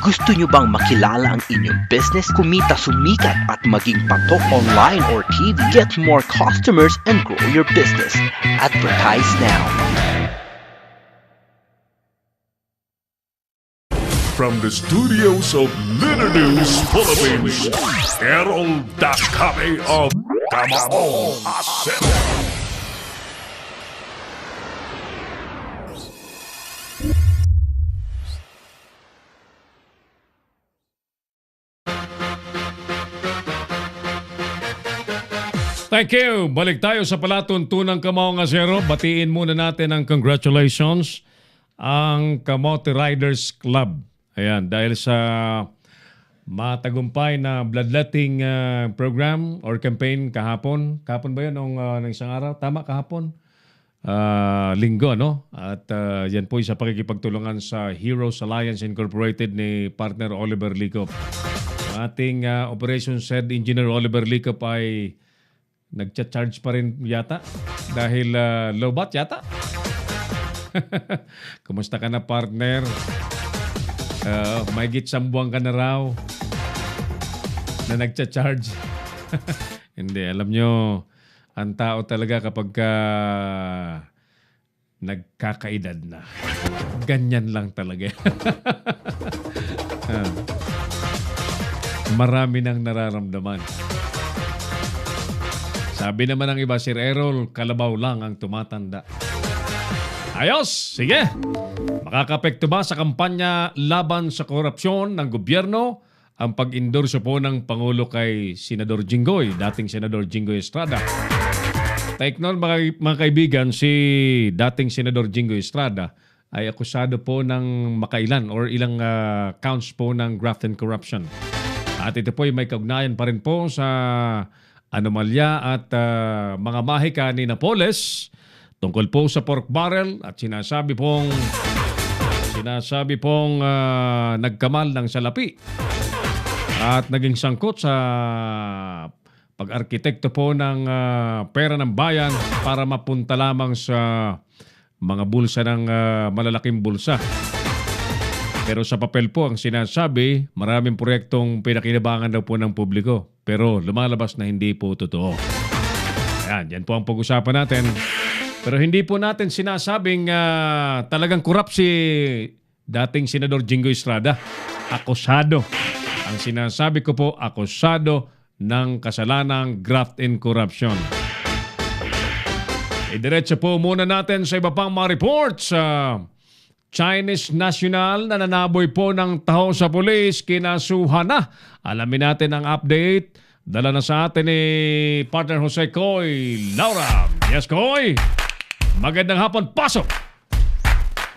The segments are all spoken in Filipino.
Gusto nyo bang makilala ang inyong business, kumita, sumikat at maging patok online or TV? Get more customers and grow your business. Advertise now. From the studios of Litter News Philippines, Errol Dakame of Kamao Asset. Thank you. Balik tayo sa palatuntunang Kamao Asero. Batiin muna natin ang congratulations ang Kamote Riders Club. Ayan, dahil sa matagumpay na bloodletting program or campaign kahapon. Kahapon ba yun? Nung isang araw? Tama, kahapon? Linggo, no? At yan po sa pakikipagtulungan sa Heroes Alliance Incorporated ni partner Oliver Licop. Ating Operations Head Engineer Oliver Licop ay nagcha-charge pa rin yata dahil low bat yata. Kumusta ka na, partner? May gitsambuang ka na raw na nagcha-charge. Hindi, alam nyo, ang tao talaga kapag nagkakaedad na, ganyan lang talaga. Marami nang nararamdaman. Sabi naman ng iba, Sir Errol, kalabaw lang ang tumatanda. Ayos! Sige! Makakapekto ba sa kampanya laban sa korupsyon ng gobyerno ang pag-endorso po ng Pangulo kay Senador Jinggoy, dating Senador Jinggoy Estrada? Take note mga kaibigan, si dating Senador Jinggoy Estrada ay akusado po ng makailan or ilang counts po ng graft and corruption. At ito po ay may kaugnayan pa rin po sa anomalya at mga mahika ni Napoles tungkol po sa pork barrel at sinasabi pong nagkamal ng salapi at naging sangkot sa pag-arkitekto po ng pera ng bayan para mapunta lamang sa mga bulsa ng malalaking bulsa. Pero sa papel po ang sinasabi, maraming proyektong pinakinabangan daw po ng publiko. Pero lumalabas na hindi po totoo. Yan po ang pag-usapan natin. Pero hindi po natin sinasabing talagang corrupt si dating Senador Jinggoy Estrada. Akusado. Ang sinasabi ko po, akusado ng kasalanang graft and corruption. Idiretso po muna natin sa iba pang mga reports. Chinese national na nanaboy po ng taho sa pulis, kinasuhan na. Alamin natin ang update. Dala na sa atin ni partner Jose Coy Laura. Yes, Coy! Magandang hapon, pasok!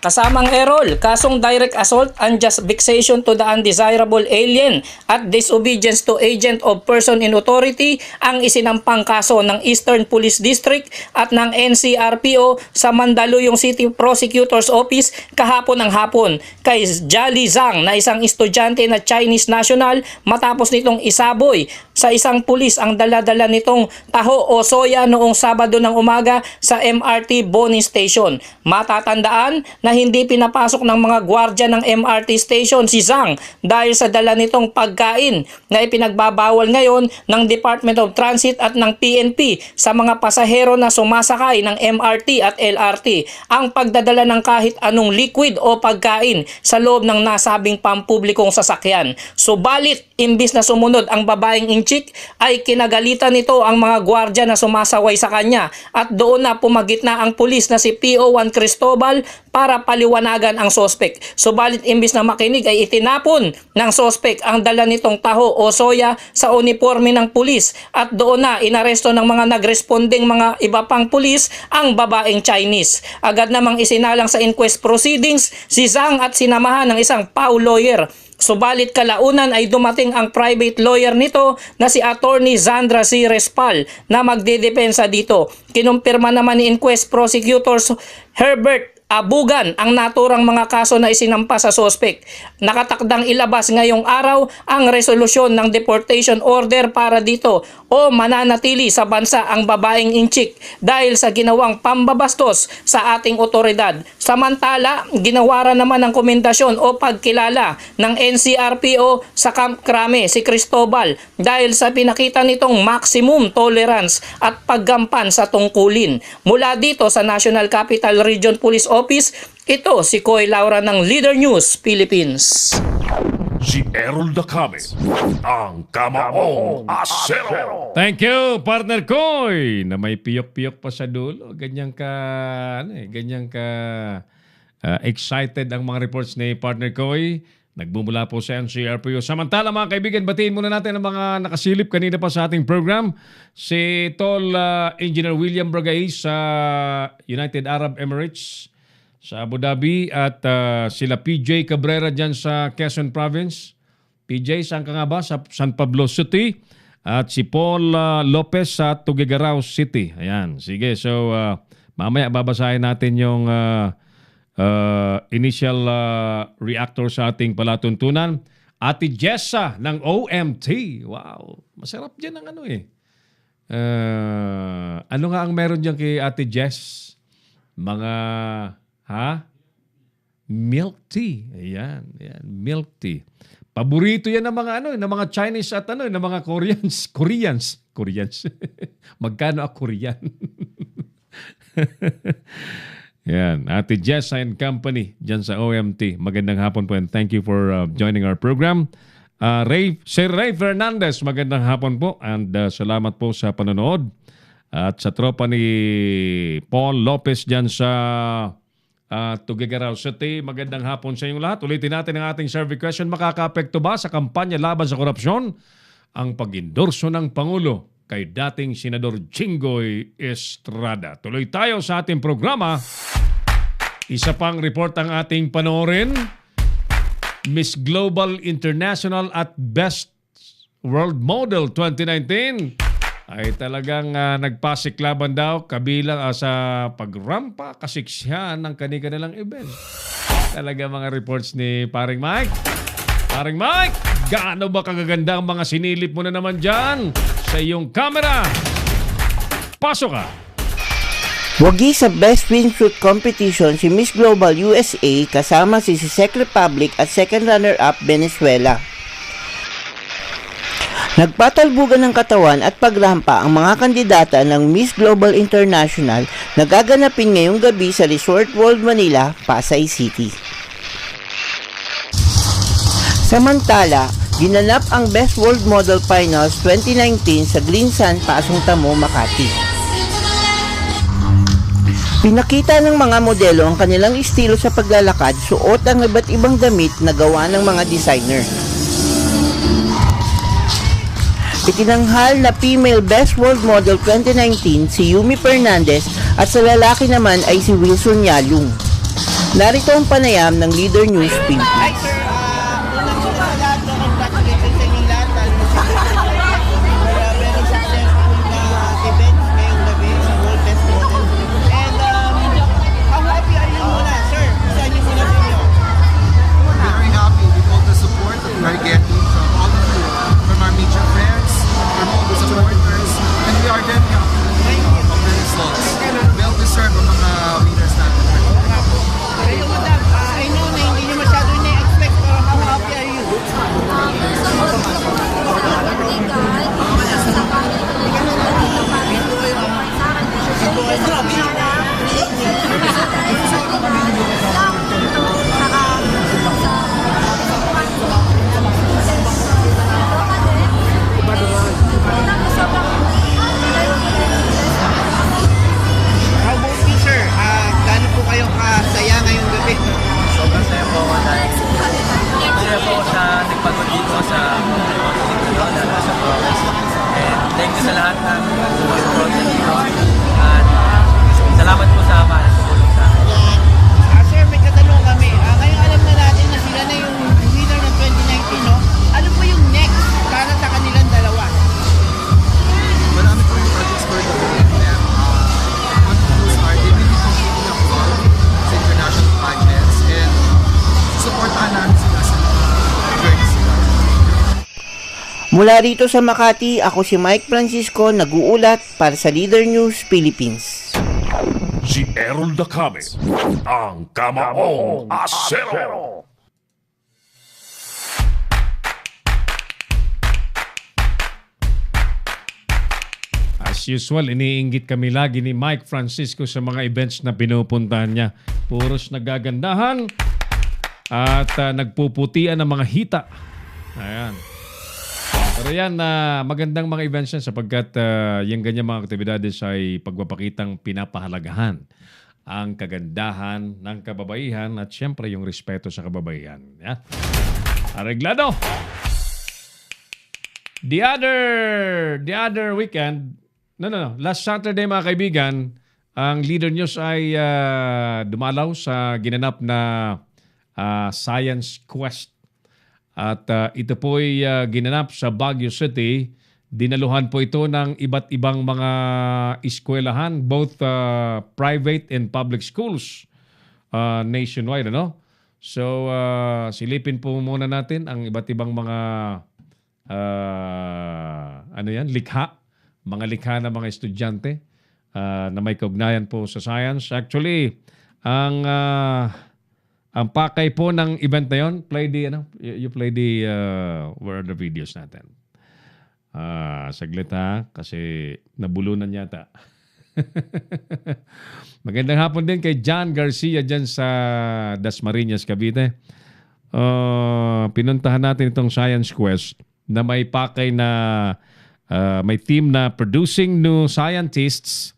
Kasamang Errol, kasong direct assault, unjust vexation to the undesirable alien at disobedience to agent of person in authority ang isinampang kaso ng Eastern Police District at ng NCRPO sa Mandaluyong City Prosecutor's Office kahapon ng hapon kay Jolly Zhang na isang estudyante na Chinese national matapos nitong isaboy sa isang pulis ang dala-dala nitong taho o soya noong Sabado ng umaga sa MRT Boni Station. Matatandaan na hindi pinapasok ng mga gwardya ng MRT station si Zhang dahil sa dala nitong pagkain na ipinagbabawal ngayon ng Department of Transit at ng PNP sa mga pasahero na sumasakay ng MRT at LRT ang pagdadala ng kahit anong liquid o pagkain sa loob ng nasabing pampublikong sasakyan. Subalit, imbis na sumunod ang babaeng inchik, ay kinagalitan nito ang mga gwardya na sumasaway sa kanya at doon na pumagitna ang pulis na si PO1 Cristobal para paliwanagan ang sospek. Subalit imbis na makinig ay itinapon ng sospek ang dala nitong taho o soya sa uniforme ng pulis at doon na inaresto ng mga nagresponding mga iba pang pulis ang babaeng Chinese. Agad namang isinalang sa inquest proceedings si Zhang at sinamahan ng isang PAW lawyer. Subalit kalaunan ay dumating ang private lawyer nito na si Attorney Zandra C. Respal na magdedepensa dito. Kinumpirma naman ni Inquest Prosecutors Herbert abugan ang naturang mga kaso na isinampa sa sospek. Nakatakdang ilabas ngayong araw ang resolusyon ng deportation order para dito o mananatili sa bansa ang babaeng inchik dahil sa ginawang pambabastos sa ating otoridad. Samantala, ginawaran naman ng komendasyon o pagkilala ng NCRPO sa Camp Crame si Cristobal dahil sa pinakita nitong maximum tolerance at paggampan sa tungkulin. Mula dito sa National Capital Region Police Office, ito si Koy Laura ng Leader News Philippines. Si Errol Dacame, ang Kamaong Asero. Thank you, partner Koy, na may piyok-piyok pa sa dulo. Ganyan ka, excited ang mga reports ni partner Koy. Nagbumula po sa NCRPO. Samantala mga kaibigan, batiin muna natin ang mga nakasilip kanina pa sa ating program. Si Tol Engineer William Bragay sa United Arab Emirates sa Abu Dhabi at sila PJ Cabrera dyan sa Quezon Province. PJ, saan ka nga ba? Sa San Pablo City. At si Paul Lopez sa Tuguegarao City. Ayan, sige. So, mamaya babasahin natin yung initial reactor sa ating palatuntunan. Ate Jessa ng OMT. Wow, masarap dyan ang ano eh. Ano nga ang meron dyan kay Ate Jess? Mga... milk tea. Ayan, milk tea. Paborito yan ng mga ng mga Chinese at ng mga Koreans. Magkano ang Korean? Yan, Ate Jess and Company dyan sa OMT. Magandang hapon po and thank you for joining our program. Sir Ray Fernandez, magandang hapon po and salamat po sa panonood. At sa tropa ni Paul Lopez dyan sa Tuguegarao City, magandang hapon sa inyong lahat. Ulitin natin ang ating survey question. Makaka-apekto ba sa kampanya laban sa korupsyon ang pag-endorso ng Pangulo kay dating Senador Jinggoy Estrada? Tuloy tayo sa ating programa. Isa pang report ang ating panoorin. Miss Global International at Best World Model 2019 ay talagang nagpasiklaban daw kabilang sa pagrampa, kasiksyan ng kanilang event. Talaga mga reports ni Paring Mike. Paring Mike, gaano ba kagaganda ang mga sinilip mo na naman dyan sa iyong camera? Pasok ka! Wagi sa Best Swimsuit Competition si Miss Global USA kasama si Czech Republic at second runner-up Venezuela. Nagpatalbugan ng katawan at pagrampa ang mga kandidata ng Miss Global International na gaganapin ngayong gabi sa Resort World Manila, Pasay City. Samantala, ginanap ang Best World Model Finals 2019 sa Green Sun, Pasong Tamo, Makati. Pinakita ng mga modelo ang kanilang estilo sa paglalakad, suot ang iba't ibang damit na gawa ng mga designer. Itinanghal na Female Best World Model 2019 si Yumi Fernandez at sa lalaki naman ay si Wilson Yalung. Narito ang panayam ng Leader News Philippines. Very happy with all the support that we are getting from all of you, from our major friends, from all the supporters, and we are very happy of the results. Well deserved ang mga winners natin. Pero madam, I know na hindi nyo masyado Mula rito sa Makati, ako si Mike Francisco, nag-uulat para sa Leader News Philippines. Si Errol Dacame, ang Kamaong Asero. As usual, iniinggit kami lagi ni Mike Francisco sa mga events na pinupuntahan niya. Puros nagagandahan at nagpuputian ng mga hita. Ayan. Pero yan, magandang mga events yan sapagkat yung ganyan mga aktibidades ay pagpapakitang pinapahalagahan ang kagandahan ng kababaihan at syempre yung respeto sa kababaihan. Yan. Areglado! The other weekend, last Saturday mga kaibigan, ang Leader News ay dumalaw sa ginanap na Science Quest. At ito po ay ginanap sa Baguio City. Dinaluhan po ito ng iba't ibang mga eskwelahan, both private and public schools nationwide. Ano? So, silipin po muna natin ang iba't ibang mga likha. Mga likha ng mga estudyante na may kaugnayan po sa science. Actually, ang pakay po ng event na yun, you play the, where are the videos natin? Saglit ha, kasi nabulunan yata. Magandang hapon din kay John Garcia dyan sa Dasmariñas, Cavite. Pinuntahan natin itong Science Quest na may pakay na may theme na Producing New Scientists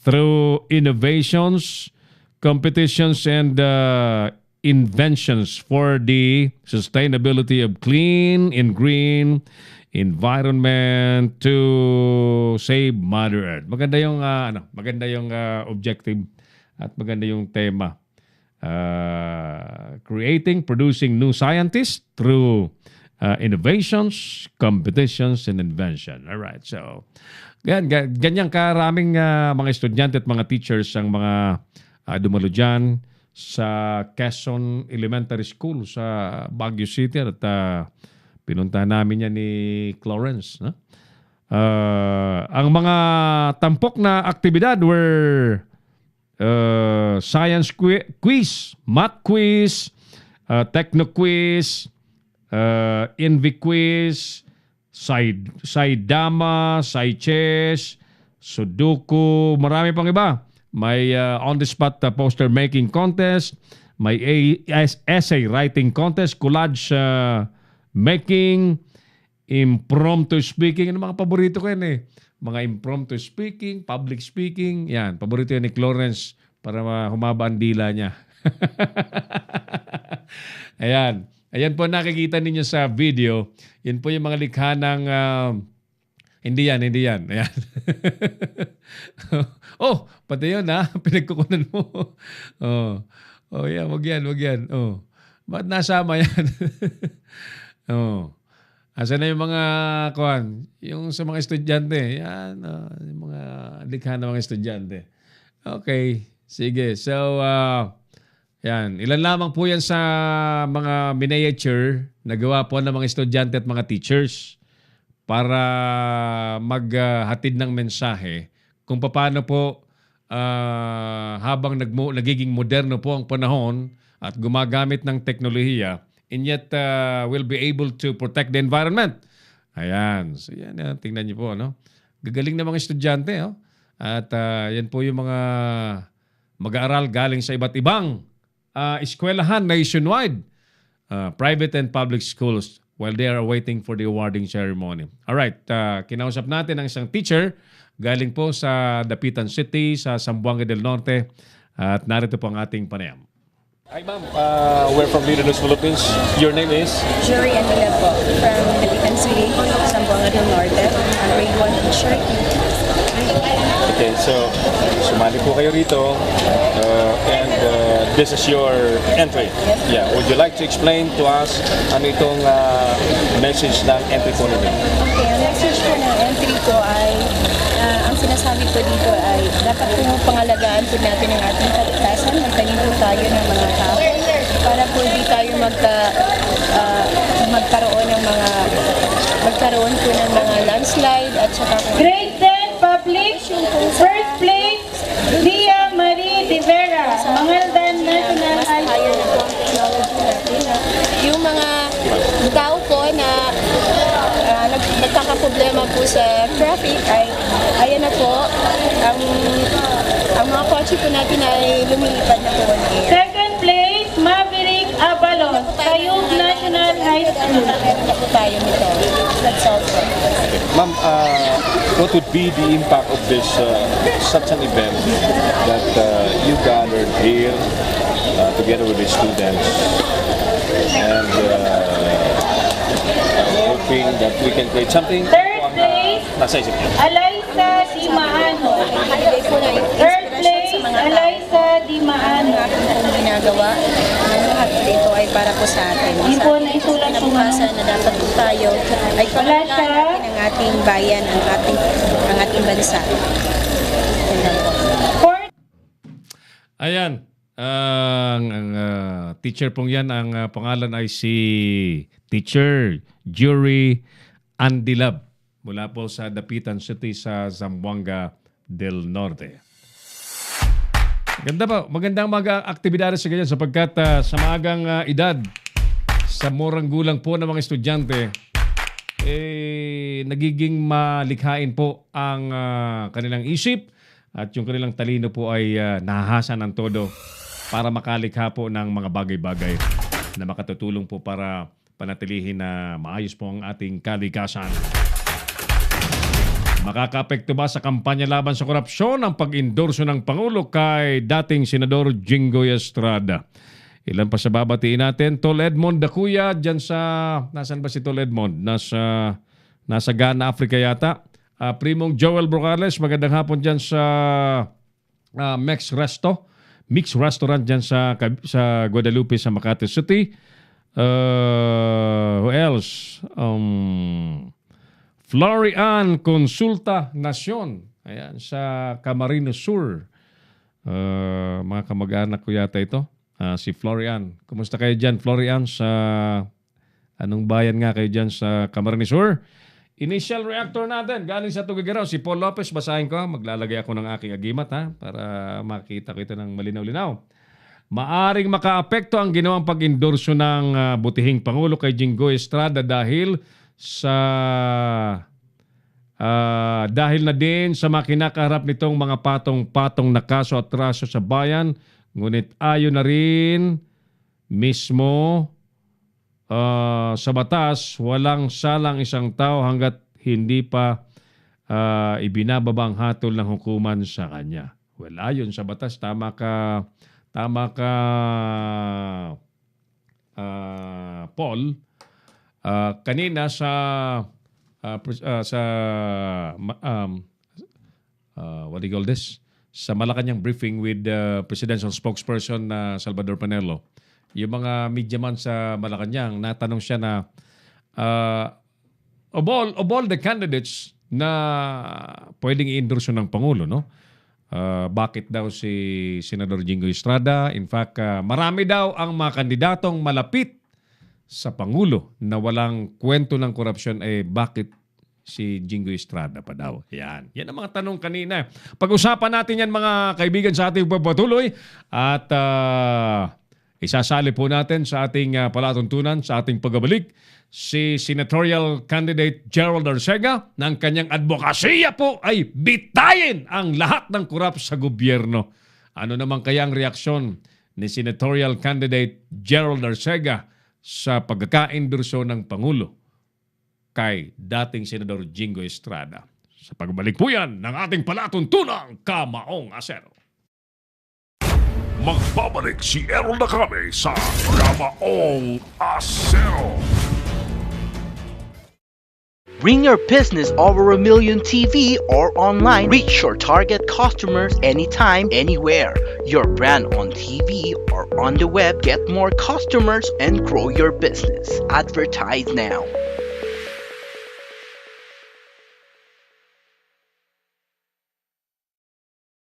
Through Innovations, Competitions, and Inventions for the Sustainability of Clean and Green Environment to Save Mother Earth. Maganda yung objective at maganda yung tema. Producing new scientists through innovations, competitions, and invention. All right. So, ganyan karaming mga estudyante at mga teachers ang mga dumalo dyan sa Quezon Elementary School sa Baguio City at pinuntahan namin yan ni Clarence. No? Ang mga tampok na aktibidad were science quiz, math quiz, techno quiz, envy quiz, Saidama, Chess, Sudoku, marami pang iba. May on-the-spot poster making contest, may essay writing contest, collage making, impromptu speaking. Ano mga paborito ko yan eh. Mga impromptu speaking, public speaking. Yan, paborito yan ni Clarence para humaba ang dila niya. Ayan. Ayan po nakikita ninyo sa video. Yan po yung mga likha ng... Hindi yan. Ayan. Oh, pati yun ha. Pinagkukunan mo. Yeah, wag yan. Ba't nasama yan? Asa na yung mga kuwan? Yung sa mga estudyante. Yan, yung mga likha ng mga estudyante. Okay, sige. So, yan. Ilan lamang po yan sa mga miniature na gawa po ng mga estudyante at mga teachers para maghatid ng mensahe kung paano po habang nagiging moderno po ang panahon at gumagamit ng teknolohiya, and yet will be able to protect the environment. Ayan. So yan, tingnan niyo po. No? Gagaling na mga estudyante. Oh? At yan po yung mga mag-aaral galing sa iba't ibang eskwelahan nationwide, private and public schools, while they are waiting for the awarding ceremony. Alright, kinausap natin ang isang teacher galing po sa Dapitan City, sa Zamboanga del Norte, at narito po ang ating panayam. Hi ma'am, we're from Leader News Philippines. Your name is? Jury Anila po, from Dapitan City, Zamboanga del Norte, grade 1 teacher. Okay, so sumali po kayo rito and this is your entry. Yeah, would you like to explain to us ano itong message ng entry po ninyo? Okay, ang message po ng entry ko ay ang sinasabi ko dito ay dapat po pangalagaan po natin ang ating kalikasan. Magtanim po tayo ng mga kahoy para po di tayo magkaroon ng mga nagkaroon po ng mga landslide at saka po Grade 10 Public, first place, Lia Marie De Vera, Mangaldan National High kaya School. na po ang technology natin. Yung mga tao po na nagkakaproblema po sa traffic ay ayan na po, ang mga kotse po natin ay lumilipad na po on air. Second place, Maverick Abalon, Tayug National High School. Meron na po tayo nito. That's all po. Ma'am, what would be the impact of this such an event that you gathered here together with the students, and hoping that we can create something? Third place, Nasa isip niyo. Eliza Di Maano. Ibigay po ng Third inspirasyon place, sa mga tao. Eliza Di Ang Maano. ating pong ginagawa, ang lahat po dito ay para po sa atin. Hindi po naisulat po, Kinabukasan na dapat po tayo ay pangalagaan natin ang ating bayan, ang ating bansa. Yan lang po. Fourth, Ayan. Ang teacher pong yan, ang pangalan ay si Teacher Jury Andilab mula po sa Dapitan City sa Zamboanga del Norte. Ganda po. Magandang mga aktibidades sa ganyan sapagkat sa maagang edad, sa murang gulang po ng mga estudyante, nagiging malikhain po ang kanilang isip at yung kanilang talino po ay nahahasa ng todo para makalikha po ng mga bagay-bagay na makatutulong po para panatilihin na maayos po ang ating kalikasan. Makakaapekto ba sa kampanya laban sa korupsyon ang pag-endorso ng Pangulo kay dating Senador Jinggoy Estrada? Ilan pa sa babatiin natin? Tol Edmond Dakuya, dyan sa... Nasaan ba si Tol Edmond? Nasa Ghana, Africa yata. Primong Joel Brocales, magandang hapon dyan sa Mix Restaurant dyan sa Guadalupe sa Makati City. Who else? Florian Consulta Nacion. Ayan, sa Camarines Sur. Mga kamag-anak ko yata ito. Si Florian. Kumusta kayo dyan, Florian? Sa anong bayan nga kayo dyan sa Camarines Sur? Initial reactor natin, galing sa Tugigaraw. Si Paul Lopez, basahin ko. Maglalagay ako ng aking agimat para makita ko ito ng malinaw-linaw. Maaring makaapekto ang ginawang pag-endorso ng butihing Pangulo kay Jinggoy Estrada dahil na din sa makinakaharap nitong mga patong-patong na kaso at raso sa bayan. Ngunit ayon na rin mismo sa batas, walang salang isang tao hanggat hindi pa ibinababa ang hatol ng hukuman sa kanya. Well, ayon sa batas, tama ka Paul. Kanina sa what do you call this? Sa Malacanang briefing with presidential spokesperson na Salvador Panelo, yung mga media man sa Malacanang, natanong siya na of all the candidates na pwedeng i-endorso ng Pangulo, no? Bakit daw si Senador Jinggoy Estrada? In fact, marami daw ang mga kandidatong malapit sa Pangulo na walang kwento ng korupsyon, bakit si Jinggoy Estrada pa daw? Yan ang mga tanong kanina. Pag-usapan natin yan, mga kaibigan, sa ating pagpatuloy at isasali po natin sa ating palatuntunan, sa ating pagbabalik, si senatorial candidate Gerald Arcega ng kanyang advokasya po ay bitayin ang lahat ng korap sa gobyerno. Ano naman kaya ang reaksyon ni senatorial candidate Gerald Arcega sa pagkaka-endorso ng Pangulo kay dating Senador Jinggoy Estrada? Sa pagbalik po yan ng ating palatuntunang Kamaong Asero. Magbabalik si Errol Nakame sa Kamaong Asero. Bring your business over 1 million TV or online. Reach your target customers anytime, anywhere. Your brand on TV or on the web. Get more customers and grow your business. Advertise now.